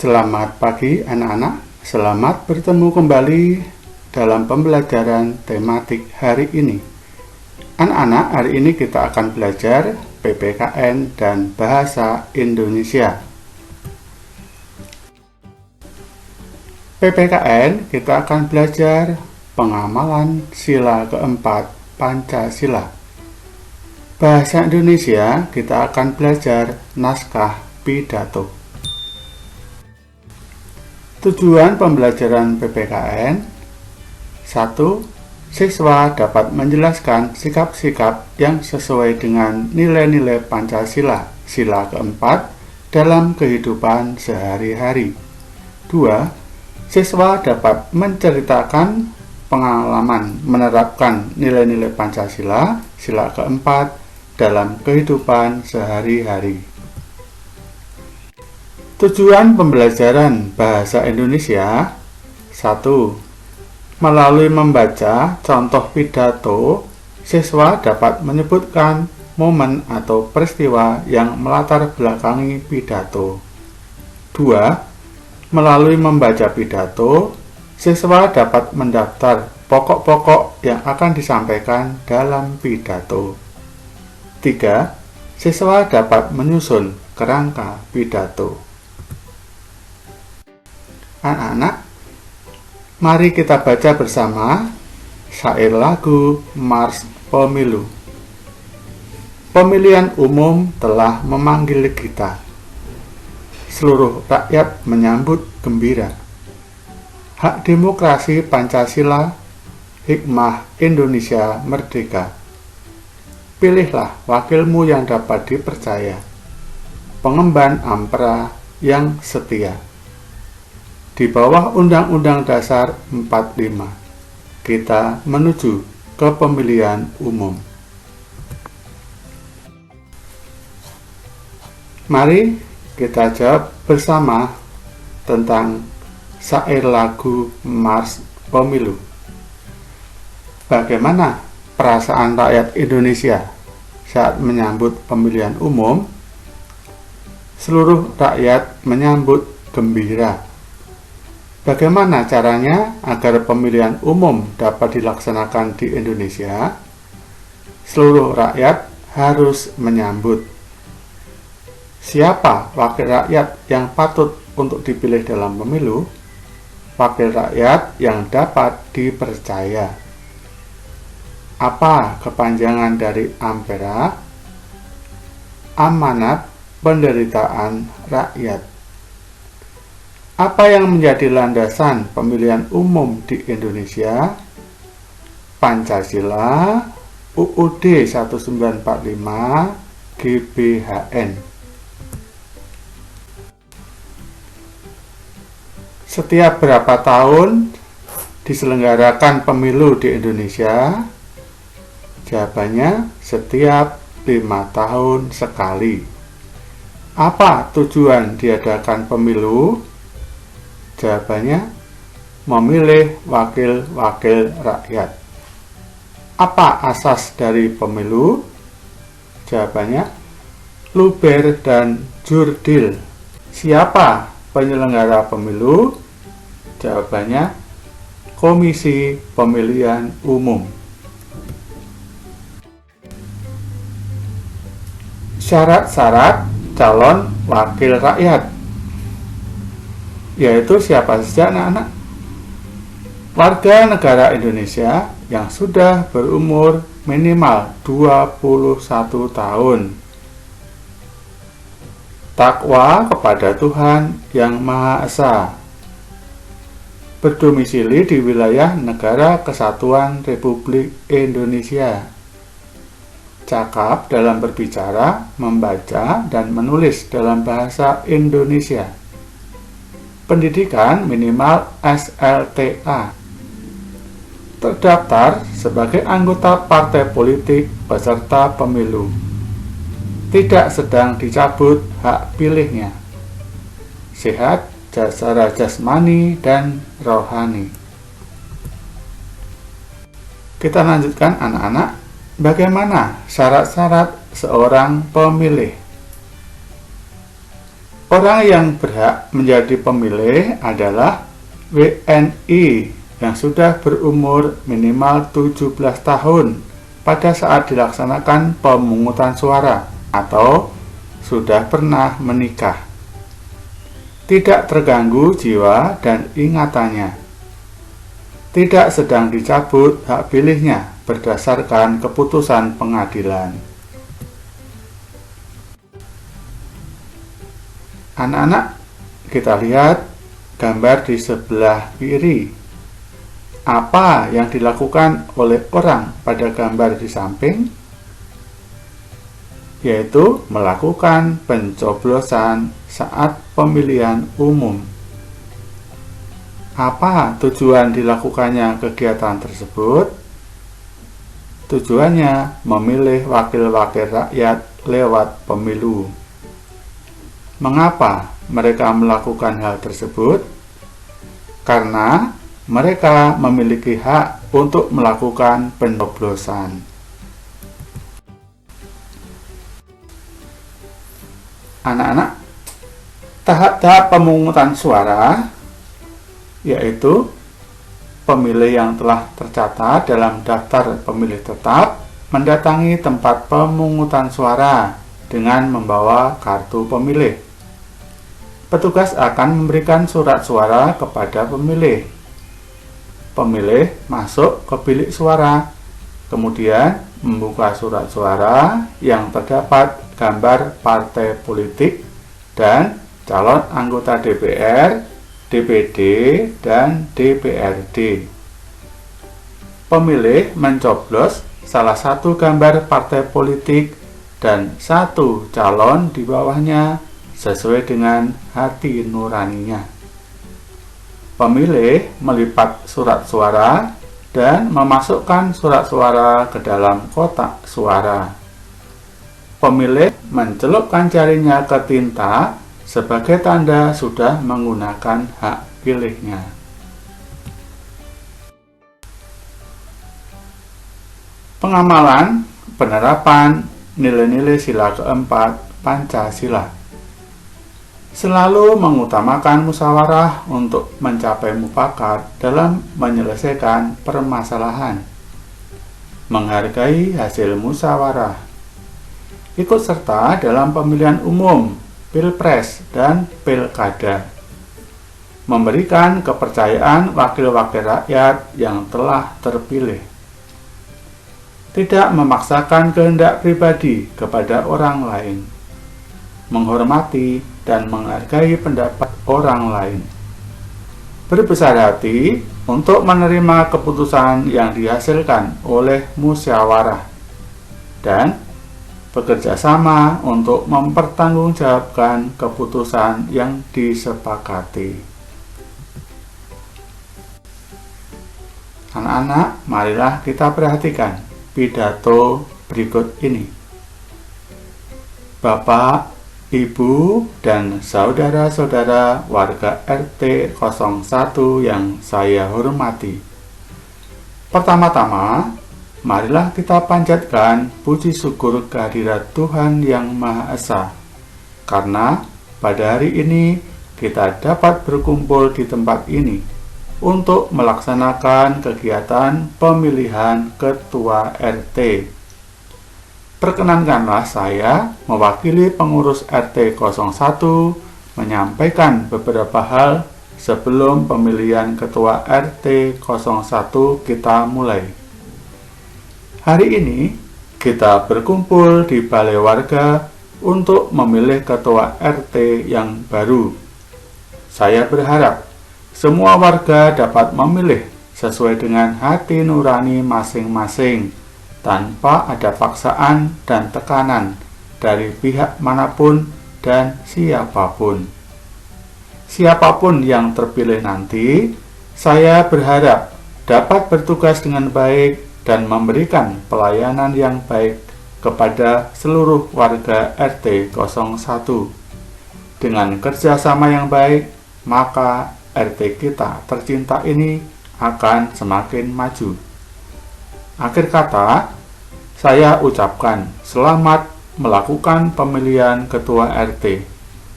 Selamat pagi anak-anak, selamat bertemu kembali dalam pembelajaran tematik hari ini. Anak-anak, hari ini kita akan belajar PPKN dan Bahasa Indonesia. PPKN kita akan belajar pengamalan sila keempat Pancasila. Bahasa Indonesia kita akan belajar naskah pidato. Tujuan pembelajaran PPKN: 1. Siswa dapat menjelaskan sikap-sikap yang sesuai dengan nilai-nilai Pancasila, sila keempat, dalam kehidupan sehari-hari. 2. Siswa dapat menceritakan pengalaman menerapkan nilai-nilai Pancasila, sila keempat, dalam kehidupan sehari-hari. Tujuan pembelajaran Bahasa Indonesia: 1. Melalui membaca contoh pidato, siswa dapat menyebutkan momen atau peristiwa yang melatar belakangi pidato. 2. Melalui membaca pidato, siswa dapat mendaftar pokok-pokok yang akan disampaikan dalam pidato. 3. Siswa dapat menyusun kerangka pidato. Anak-anak, mari kita baca bersama syair lagu Mars Pemilu. Pemilihan umum telah memanggil kita. Seluruh rakyat menyambut gembira. Hak demokrasi Pancasila, hikmah Indonesia merdeka. Pilihlah wakilmu yang dapat dipercaya, pengemban ampera yang setia. Di bawah Undang-Undang Dasar 45, kita menuju ke pemilihan umum. Mari kita jawab bersama tentang syair lagu Mars Pemilu. Bagaimana perasaan rakyat Indonesia saat menyambut pemilihan umum? Seluruh rakyat menyambut gembira. Bagaimana caranya agar pemilihan umum dapat dilaksanakan di Indonesia? Seluruh rakyat harus menyambut. Siapa wakil rakyat yang patut untuk dipilih dalam pemilu? Wakil rakyat yang dapat dipercaya. Apa kepanjangan dari ampera? Amanat penderitaan rakyat. Apa yang menjadi landasan pemilihan umum di Indonesia? Pancasila, UUD 1945, GBHN. Setiap berapa tahun diselenggarakan pemilu di Indonesia? Jawabannya setiap 5 tahun sekali. Apa tujuan diadakan pemilu? Jawabannya memilih wakil-wakil rakyat. Apa asas dari pemilu? Jawabannya luber dan jurdil. Siapa penyelenggara pemilu? Jawabannya Komisi Pemilihan Umum. Syarat-syarat calon wakil rakyat, yaitu siapa saja anak-anak? Warga negara Indonesia yang sudah berumur minimal 21 tahun. Takwa kepada Tuhan Yang Maha Esa. Berdomisili di wilayah Negara Kesatuan Republik Indonesia. Cakap dalam berbicara, membaca, dan menulis dalam bahasa Indonesia. Pendidikan minimal SLTA. Terdaftar sebagai anggota partai politik peserta pemilu. Tidak sedang dicabut hak pilihnya. Sehat secara jasmani dan rohani. Kita lanjutkan anak-anak. Bagaimana syarat-syarat seorang pemilih? Orang yang berhak menjadi pemilih adalah WNI yang sudah berumur minimal 17 tahun pada saat dilaksanakan pemungutan suara atau sudah pernah menikah, tidak terganggu jiwa dan ingatannya, tidak sedang dicabut hak pilihnya berdasarkan keputusan pengadilan. Anak-anak, kita lihat gambar di sebelah kiri. Apa yang dilakukan oleh orang pada gambar di samping? Yaitu melakukan pencoblosan saat pemilihan umum. Apa tujuan dilakukannya kegiatan tersebut? Tujuannya memilih wakil-wakil rakyat lewat pemilu. Mengapa mereka melakukan hal tersebut? Karena mereka memiliki hak untuk melakukan pencoblosan. Anak-anak, tahap-tahap pemungutan suara yaitu pemilih yang telah tercatat dalam daftar pemilih tetap mendatangi tempat pemungutan suara dengan membawa kartu pemilih. Petugas akan memberikan surat suara kepada pemilih. Pemilih masuk ke bilik suara, kemudian membuka surat suara yang terdapat gambar partai politik dan calon anggota DPR, DPD, dan DPRD. Pemilih mencoblos salah satu gambar partai politik dan satu calon di bawahnya sesuai dengan hati nuraninya. Pemilih melipat surat suara dan memasukkan surat suara ke dalam kotak suara. Pemilih mencelupkan jarinya ke tinta sebagai tanda sudah menggunakan hak pilihnya. Pengamalan penerapan nilai-nilai sila keempat Pancasila. Selalu mengutamakan musyawarah untuk mencapai mufakat dalam menyelesaikan permasalahan. Menghargai hasil musyawarah. Ikut serta dalam pemilihan umum, pilpres, dan pilkada. Memberikan kepercayaan wakil-wakil rakyat yang telah terpilih. Tidak memaksakan kehendak pribadi kepada orang lain. Menghormati dan menghargai pendapat orang lain. Berbesar hati untuk menerima keputusan yang dihasilkan oleh musyawarah dan bekerja sama untuk mempertanggungjawabkan keputusan yang disepakati. Anak-anak, marilah kita perhatikan pidato berikut ini. Bapak, Ibu, dan saudara-saudara warga RT 01 yang saya hormati. Pertama-tama, marilah kita panjatkan puji syukur kehadirat Tuhan Yang Maha Esa, karena pada hari ini kita dapat berkumpul di tempat ini untuk melaksanakan kegiatan pemilihan ketua RT. Perkenankanlah saya mewakili pengurus RT 01 menyampaikan beberapa hal sebelum pemilihan ketua RT 01 kita mulai. Hari ini kita berkumpul di balai warga untuk memilih ketua RT yang baru. Saya berharap semua warga dapat memilih sesuai dengan hati nurani masing-masing, tanpa ada paksaan dan tekanan dari pihak manapun dan siapapun. Siapapun yang terpilih nanti, saya berharap dapat bertugas dengan baik dan memberikan pelayanan yang baik kepada seluruh warga RT 01. Dengan kerjasama yang baik, maka RT kita tercinta ini akan semakin maju. Akhir kata, saya ucapkan selamat melakukan pemilihan ketua RT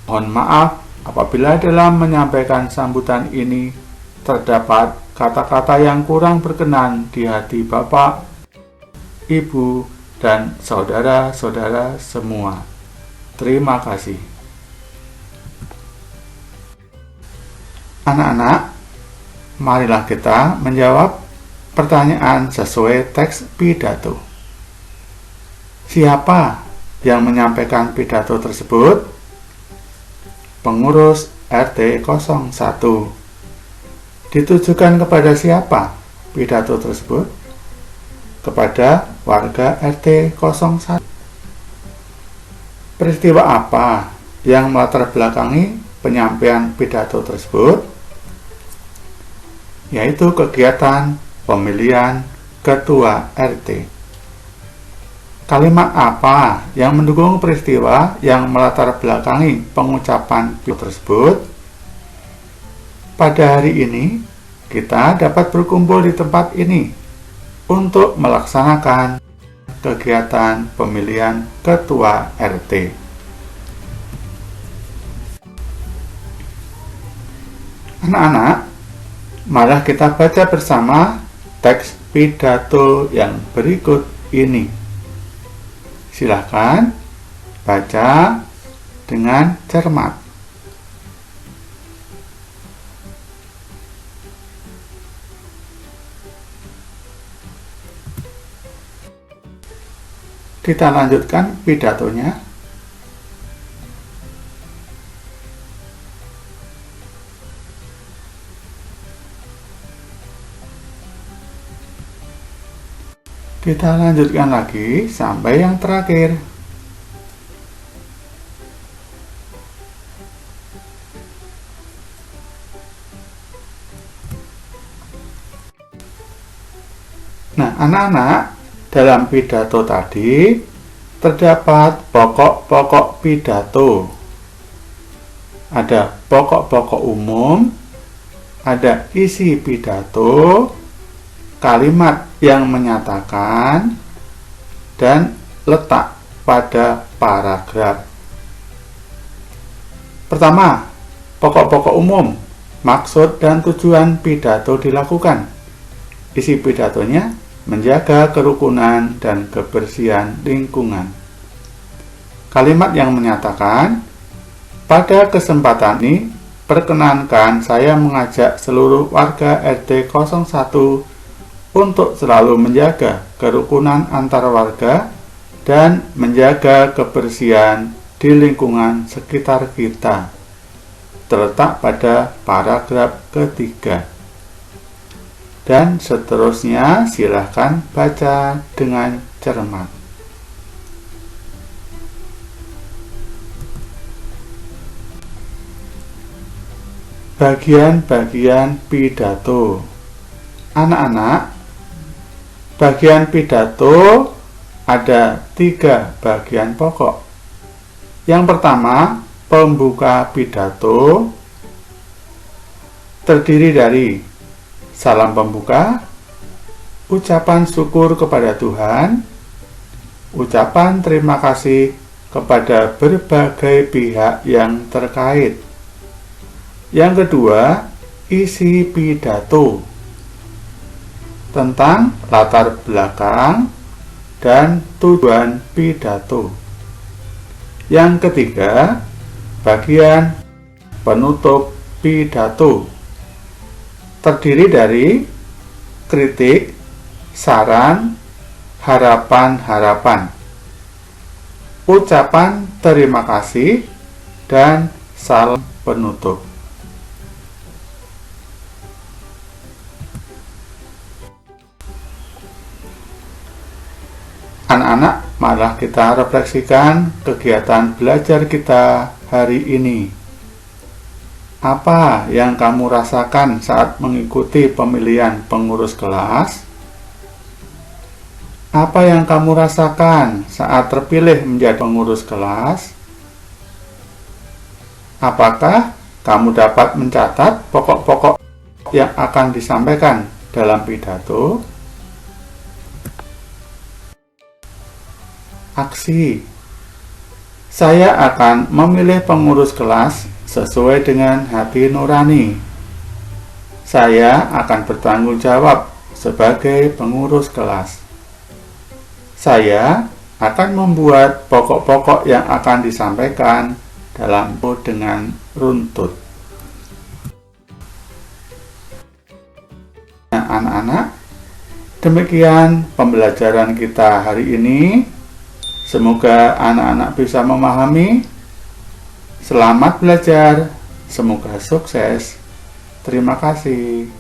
Mohon maaf apabila dalam menyampaikan sambutan ini terdapat kata-kata yang kurang berkenan di hati Bapak, Ibu, dan saudara-saudara semua. Terima kasih. Anak-anak, marilah kita menjawab pertanyaan sesuai teks pidato. Siapa yang menyampaikan pidato tersebut? Pengurus RT 01. Ditujukan kepada siapa pidato tersebut? Kepada warga RT 01. Peristiwa apa yang melatar belakangi penyampaian pidato tersebut? Yaitu kegiatan pemilihan ketua RT. Kalimat apa yang mendukung peristiwa yang melatar belakangi pengucapan pidato tersebut? Pada hari ini, kita dapat berkumpul di tempat ini untuk melaksanakan kegiatan pemilihan ketua RT. Anak-anak, marilah kita baca bersama teks pidato yang berikut ini. Silakan baca dengan cermat. Kita lanjutkan pidatonya. Kita lanjutkan lagi sampai yang terakhir. Nah, anak-anak, dalam pidato tadi terdapat pokok-pokok pidato. Ada pokok-pokok umum, ada isi pidato, kalimat yang menyatakan, dan letak pada paragraf. Pertama, pokok-pokok umum, maksud dan tujuan pidato dilakukan. Isi pidatonya menjaga kerukunan dan kebersihan lingkungan. Kalimat yang menyatakan, pada kesempatan ini, perkenankan saya mengajak seluruh warga RT 01 untuk selalu menjaga kerukunan antar warga dan menjaga kebersihan di lingkungan sekitar kita. Terletak pada paragraf ketiga. Dan seterusnya silahkan baca dengan cermat. Bagian-bagian pidato. Anak-anak, bagian pidato ada 3 bagian pokok. Yang pertama, pembuka pidato terdiri dari salam pembuka, ucapan syukur kepada Tuhan, ucapan terima kasih kepada berbagai pihak yang terkait. Yang kedua, isi pidato tentang latar belakang dan tujuan pidato. Yang ketiga, bagian penutup pidato terdiri dari kritik, saran, harapan-harapan, ucapan terima kasih, dan salam penutup. Anak-anak, marilah kita refleksikan kegiatan belajar kita hari ini. Apa yang kamu rasakan saat mengikuti pemilihan pengurus kelas? Apa yang kamu rasakan saat terpilih menjadi pengurus kelas? Apakah kamu dapat mencatat pokok-pokok yang akan disampaikan dalam pidato? Aksi Saya akan memilih pengurus kelas sesuai dengan hati nurani. Saya akan bertanggung jawab sebagai pengurus kelas. Saya akan membuat pokok-pokok yang akan disampaikan dalam dengan runtut. Nah, anak-anak, demikian pembelajaran kita hari ini. Semoga anak-anak bisa memahami. Selamat belajar, semoga sukses. Terima kasih.